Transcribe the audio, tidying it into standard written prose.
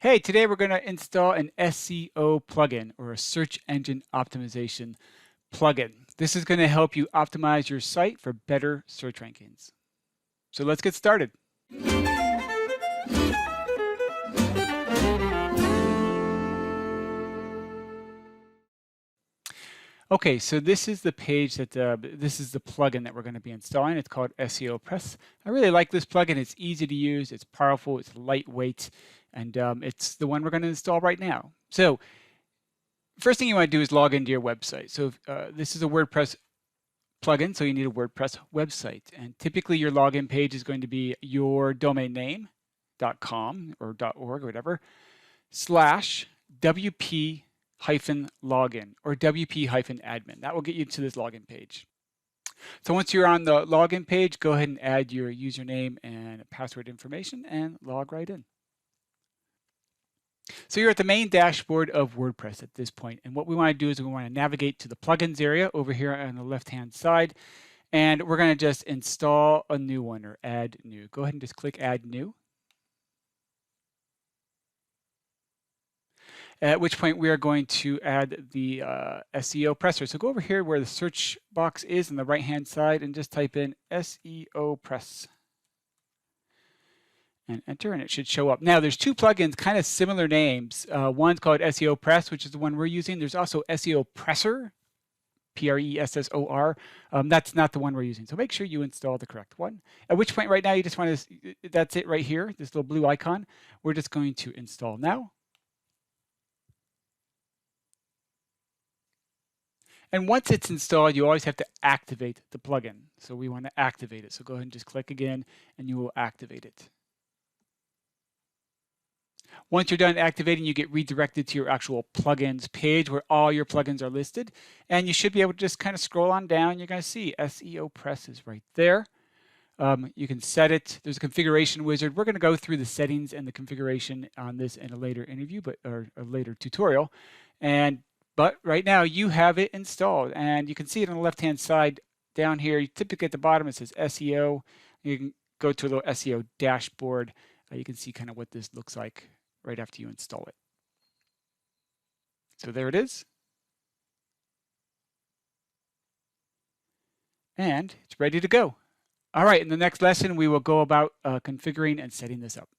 Hey, today we're going to install an SEO plugin or a search engine optimization plugin. This is going to help you optimize your site for better search rankings. So let's get started. Okay, so this is the page that this is the plugin that we're going to be installing. It's called SEOPress. I really like this plugin. It's easy to use, it's powerful, it's lightweight, and it's the one we're going to install right now. So first thing you want to do is log into your website. So this is a WordPress plugin, so you need a WordPress website. And typically your login page is going to be your domain name, .com or .org or whatever, /WP-login or WP-admin. That will get you to this login page. So once you're on the login page, go ahead and add your username and password information and log right in. So you're at the main dashboard of WordPress at this point, and what we want to do is we want to navigate to the plugins area over here on the left-hand side, and we're going to just install a new one or add new. Go ahead and just click add new. At which point we are going to add the SEOPress. So go over here where the search box is on the right-hand side and just type in SEOPress. And enter, and it should show up. Now, there's two plugins, kind of similar names. One's called SEOPress, which is the one we're using. There's also SEOPressor, P-R-E-S-S-O-R. That's not the one we're using. So make sure you install the correct one. At which point right now you just want to, that's it right here, this little blue icon. We're just going to install now. And once it's installed, you always have to activate the plugin. So we want to activate it. So go ahead and just click again, and you will activate it. Once you're done activating, you get redirected to your actual plugins page where all your plugins are listed. And you should be able to just kind of scroll on down. You're going to see SEOPress is right there. You can set it. There's a configuration wizard. We're going to go through the settings and the configuration on this in a later interview, or a later tutorial. But right now you have it installed, and you can see it on the left-hand side down here. Typically at the bottom it says SEO. You can go to a little SEO dashboard. You can see kind of what this looks like right after you install it. So there it is. And it's ready to go. All right, in the next lesson, we will go about configuring and setting this up.